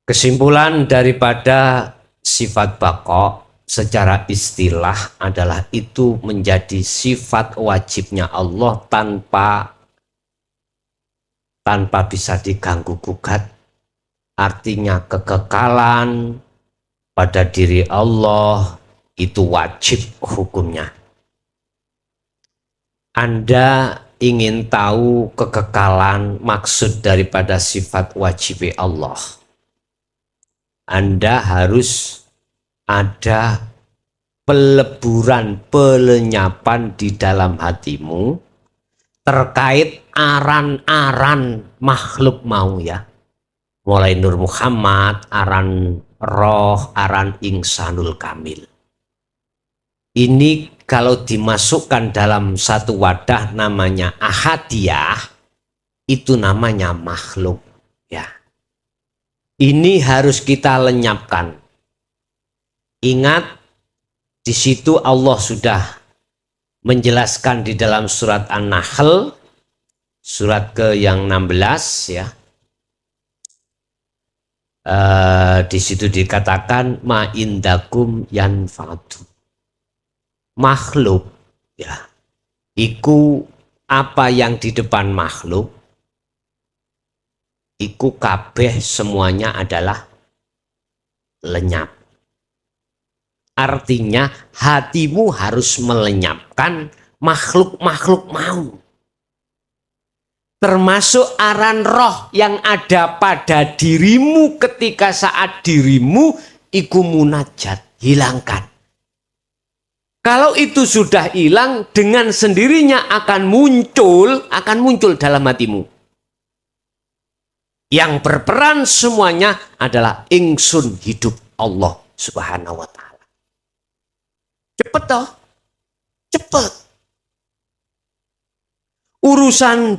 Kesimpulan daripada sifat baqo secara istilah adalah itu menjadi sifat wajibnya Allah tanpa bisa diganggu gugat. Artinya kekekalan pada diri Allah itu wajib hukumnya. Anda ingin tahu kekekalan maksud daripada sifat wajib Allah, Anda harus ada peleburan, pelenyapan di dalam hatimu terkait aran-aran makhluk mau ya. Mulai Nur Muhammad, aran roh, aran Insanul Kamil. Ini kalau dimasukkan dalam satu wadah namanya ahadiyah, itu namanya makhluk ya. Ini harus kita lenyapkan. Ingat, di situ Allah sudah menjelaskan di dalam surat An-Nahl, surat ke yang 16 ya. Di situ dikatakan ma indakum yanfa'u. Makhluk ya, iku apa yang di depan makhluk, iku kabeh semuanya adalah lenyap. Artinya hatimu harus melenyapkan makhluk-makhluk mau. Termasuk aran roh yang ada pada dirimu ketika saat dirimu iku munajat, hilangkan. Kalau itu sudah hilang, dengan sendirinya akan muncul dalam hatimu. Yang berperan semuanya adalah ingsun hidup Allah Subhanahu wa Ta'ala. Cepet toh, cepet. Urusan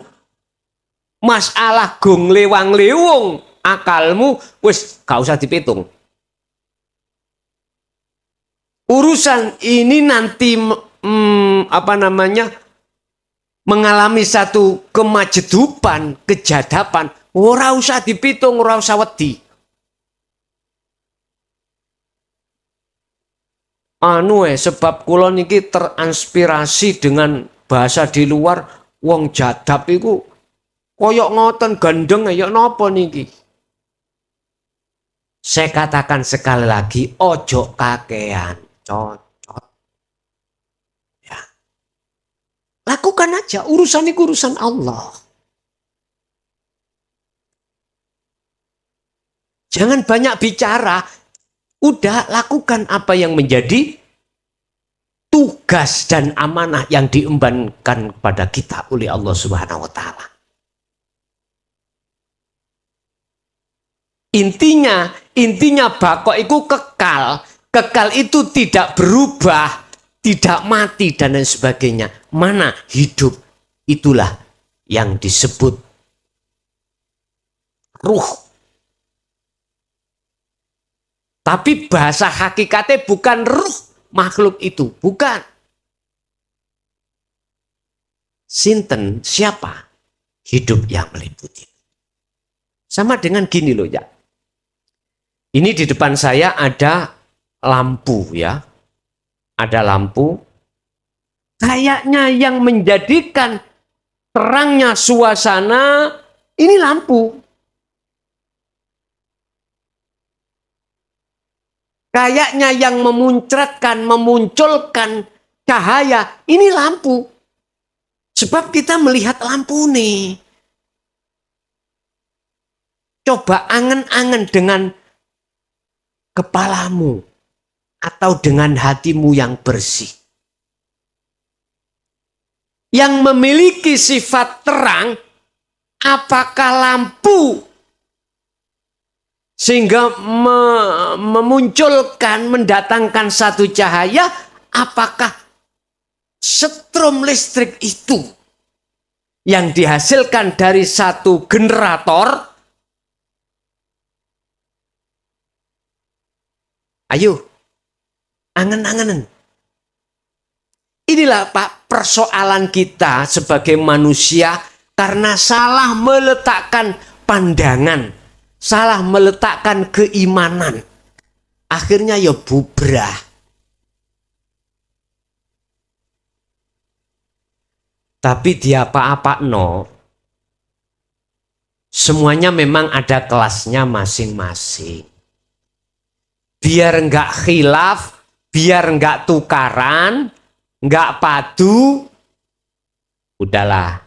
masalah gong lewang lewung akalmu wis gak usah dipitung. Urusan ini nanti mengalami satu kemajedupan, kejadapan, ora usah dipitung, ora usah wedi. Sebab kula niki terinspirasi dengan bahasa di luar, wong jadab iku koyok ngoten gandeng ya napa niki. Saya katakan sekali lagi, ojo kakean. Cocok ya. Lakukan aja, urusan ini urusan Allah. Jangan banyak bicara, udah lakukan apa yang menjadi tugas dan amanah yang diembankan kepada kita oleh Allah Subhanahu wa Ta'ala. Intinya baqo itu kekal. Kekal itu tidak berubah, tidak mati dan lain sebagainya. Mana hidup, itulah yang disebut ruh. Tapi bahasa hakikatnya bukan ruh makhluk itu, bukan. Sinten, siapa? Hidup yang meliputi. Sama dengan gini loh ya. Ini di depan saya ada lampu ya, ada lampu. Kayaknya yang menjadikan terangnya suasana ini lampu. Kayaknya yang memunculkan cahaya ini lampu. Sebab kita melihat lampu nih. Coba angen-angen dengan kepalamu atau dengan hatimu yang bersih. Yang memiliki sifat terang, apakah lampu sehingga memunculkan, mendatangkan satu cahaya, apakah setrum listrik itu yang dihasilkan dari satu generator? Ayo, angen-angen. Inilah Pak persoalan kita sebagai manusia karena salah meletakkan pandangan, salah meletakkan keimanan. Akhirnya ya bubrah. Tapi dia apa-apa no. Semuanya memang ada kelasnya masing-masing. Biar enggak khilaf, biar enggak tukaran, enggak padu, udahlah.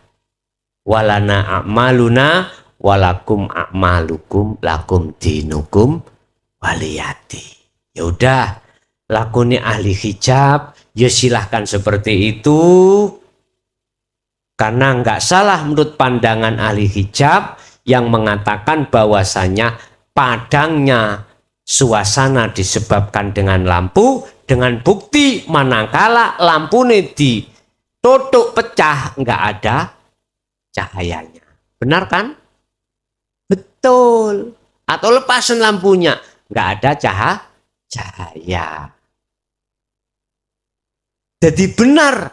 Walana a'maluna walakum a'malukum lakum dinukum waliyati. Ya udah, lakoni ahli hijab, ya silahkan seperti itu. Karena enggak salah menurut pandangan ahli hijab yang mengatakan bahwasanya padangnya suasana disebabkan dengan lampu, dengan bukti manakala lampu ini ditutup pecah enggak ada cahayanya. Benar kan? Betul. Atau lepasan lampunya enggak ada cahaya. Jadi benar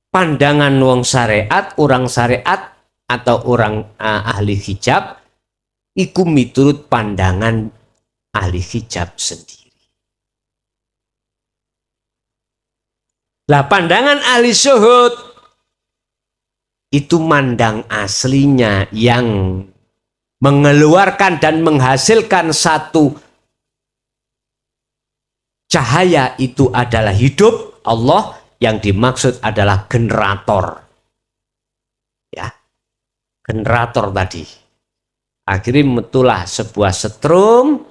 pandangan wong syariat, orang syariat atau orang ahli hijab iku miturut pandangan ahli hijab sendiri. Lah pandangan ahli syuhud itu mandang aslinya yang mengeluarkan dan menghasilkan satu cahaya itu adalah hidup Allah, yang dimaksud adalah generator. Ya. Generator tadi. Akhirnya metulah sebuah setrum.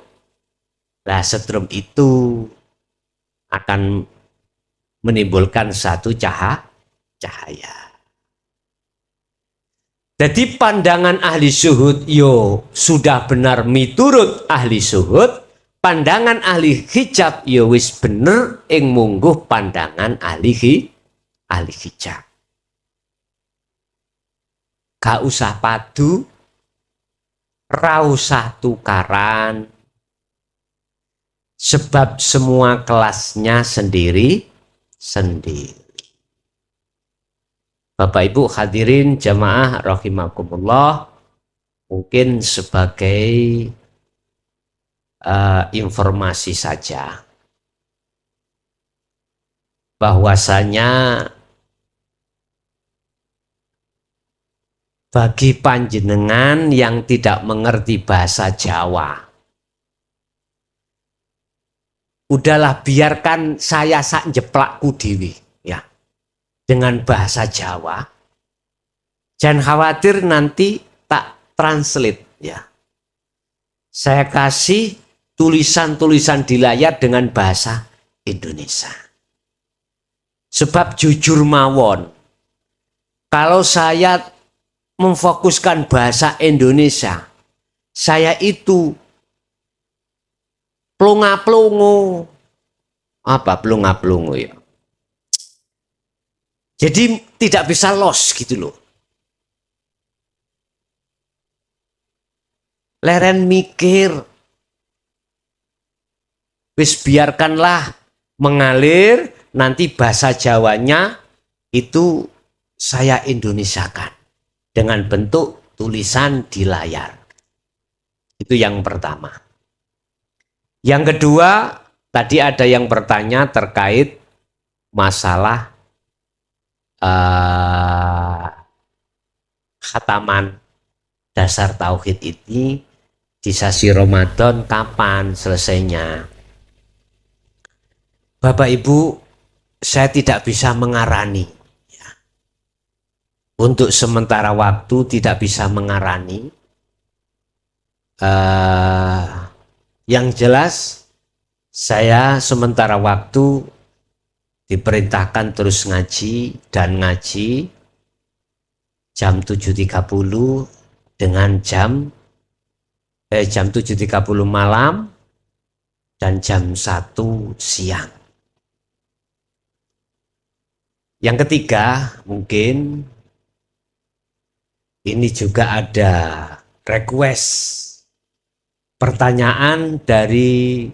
Nah, setrum itu akan menimbulkan satu cahaya. Jadi pandangan ahli syuhud yo sudah benar miturut ahli syuhud. Pandangan ahli hijab ya wis bener ing mungguh pandangan ahli hijab. Gak usah padu, ra usah tukaran, sebab semua kelasnya sendiri. Bapak Ibu hadirin jamaah rahimakumullah, mungkin sebagai informasi saja bahwasanya bagi panjenengan yang tidak mengerti bahasa Jawa, udahlah biarkan saya sak jeplakku dewi ya dengan bahasa Jawa, jangan khawatir nanti tak translate ya, saya kasih tulisan-tulisan di layar dengan bahasa Indonesia. Sebab jujur mawon, kalau saya memfokuskan bahasa Indonesia, saya itu plonga-plongo. Apa plonga-plongo ya? Jadi tidak bisa los gitu loh. Leren mikir. Wis biarkanlah mengalir, nanti bahasa Jawanya itu saya Indonesiakan dengan bentuk tulisan di layar. Itu yang pertama. Yang kedua, tadi ada yang bertanya terkait masalah khataman dasar tauhid ini di sasi Ramadan kapan selesainya. Bapak Ibu, saya tidak bisa mengarani. Ya. Untuk sementara waktu tidak bisa mengarani. Yang jelas, saya sementara waktu diperintahkan terus ngaji dan ngaji jam 7.30 dengan jam 7.30 malam dan jam 1 siang. Yang ketiga, mungkin ini juga ada request pertanyaan dari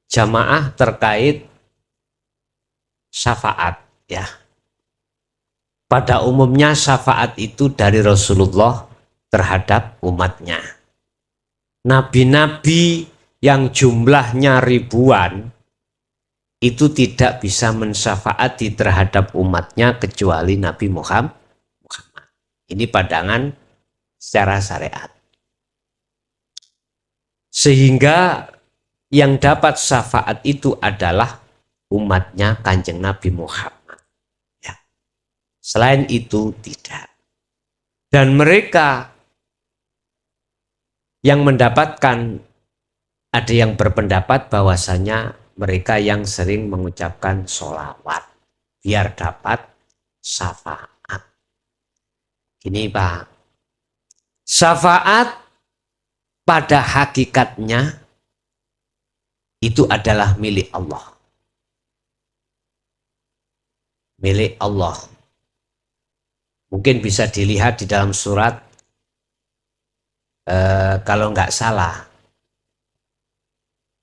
jamaah terkait syafaat ya. Pada umumnya syafaat itu dari Rasulullah terhadap umatnya. Nabi-nabi yang jumlahnya ribuan itu tidak bisa mensyafaati terhadap umatnya kecuali Nabi Muhammad. Ini pandangan secara syariat. Sehingga yang dapat syafaat itu adalah umatnya Kanjeng Nabi Muhammad. Ya. Selain itu tidak. Dan mereka yang mendapatkan, ada yang berpendapat bahwasanya mereka yang sering mengucapkan sholawat biar dapat syafaat. Gini Pak, syafaat pada hakikatnya itu adalah milik Allah. Milik Allah. Mungkin bisa dilihat di dalam surat, kalau nggak salah,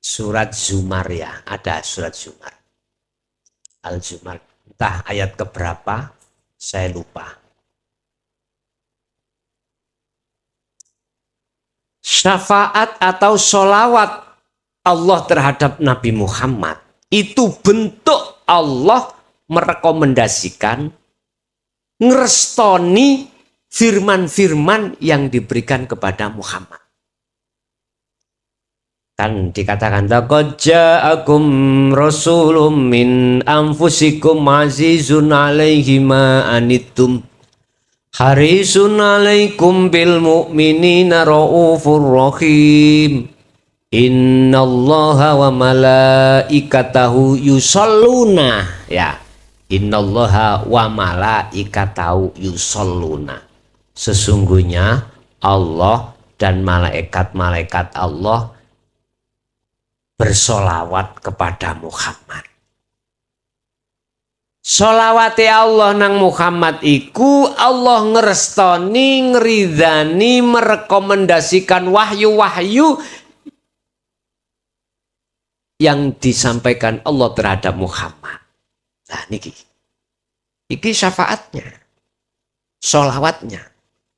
surat Zumar ya, ada surat Zumar. Al-Zumar, entah ayat keberapa, saya lupa. Syafaat atau sholawat Allah terhadap Nabi Muhammad itu bentuk Allah merekomendasikan, ngerestoni firman-firman yang diberikan kepada Muhammad. Kan dikatakan laqad ja'akum rasulun min anfusikum azizun 'alaihi ma anittum harisun 'alaikum bil mu'minina raufur rahim. Innallaha wa malaikatahu yusholluna, ya. Innallaha wa malaikatahu yusholluna. Sesungguhnya Allah dan malaikat-malaikat Allah bersolawat kepada Muhammad. Solawati Allah nang Muhammad iku Allah ngerestoni, ngeridani, merekomendasikan wahyu-wahyu yang disampaikan Allah terhadap Muhammad. Nah niki syafaatnya, solawatnya.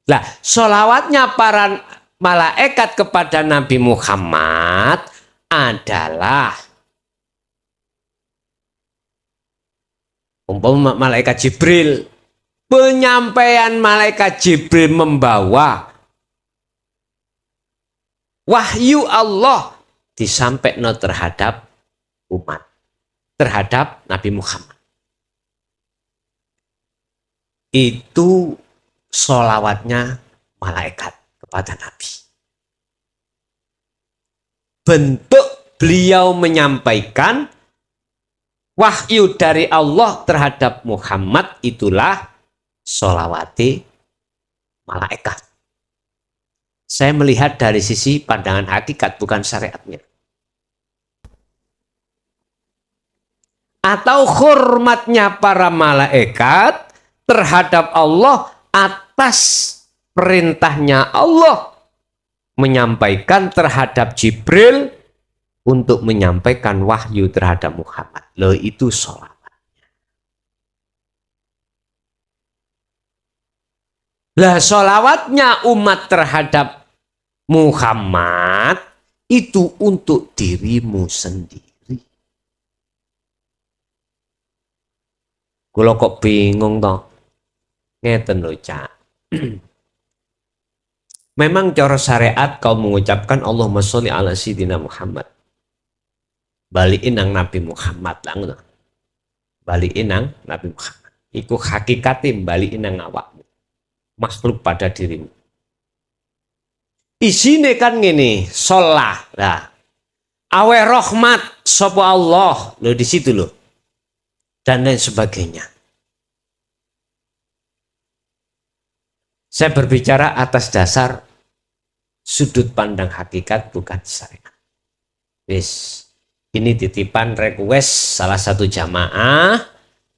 Nah solawatnya para malaikat kepada Nabi Muhammad adalah umpama malaikat Jibril, penyampaian malaikat Jibril membawa wahyu Allah disampaikan terhadap umat, terhadap Nabi Muhammad. Itu sholawatnya malaikat kepada Nabi. Bentuk beliau menyampaikan wahyu dari Allah terhadap Muhammad itulah sholawati malaikat. Saya melihat dari sisi pandangan hakikat, bukan syariatnya. Atau hormatnya para malaikat terhadap Allah atas perintahnya Allah menyampaikan terhadap Jibril untuk menyampaikan wahyu terhadap Muhammad. Loh itu sholawat. Lah sholawatnya umat terhadap Muhammad itu untuk dirimu sendiri. Kalau kok bingung toh, ngeten lho Cak. Memang cara syariat kau mengucapkan Allahumma sholli ala sayyidina Muhammad. Balikin nang Nabi Muhammad lang toh. Balikin nang Nabi Muhammad. Iku hakikatim balikin nang awakmu. Makhluk pada dirimu. Isine kan ngene, sholah. Nah, awe rahmat sapa Allah. Loh di situ loh. Dan lain sebagainya. Saya berbicara atas dasar sudut pandang hakikat bukan syariat. Wis, ini titipan request salah satu jamaah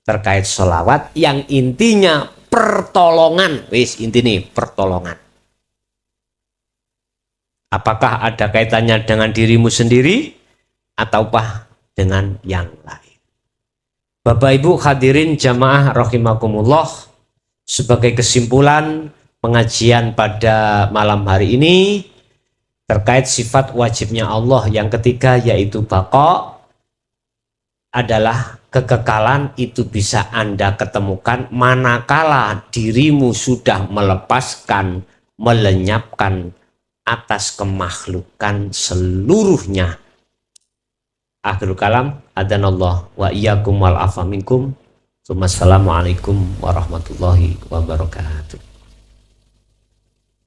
terkait sholawat yang intinya pertolongan. Wis, intinya pertolongan. Apakah ada kaitannya dengan dirimu sendiri ataukah dengan yang lain? Bapak Ibu hadirin jamaah rahimakumullah, Sebagai kesimpulan pengajian pada malam hari ini terkait sifat wajibnya Allah yang ketiga, yaitu baqa, adalah kekekalan itu bisa Anda ketemukan manakala dirimu sudah melepaskan, melenyapkan atas kemakhlukan seluruhnya. Akhirul kalam, adanallah wa iyyakum wal afa minkum. Wassalamualaikum warahmatullahi wabarakatuh.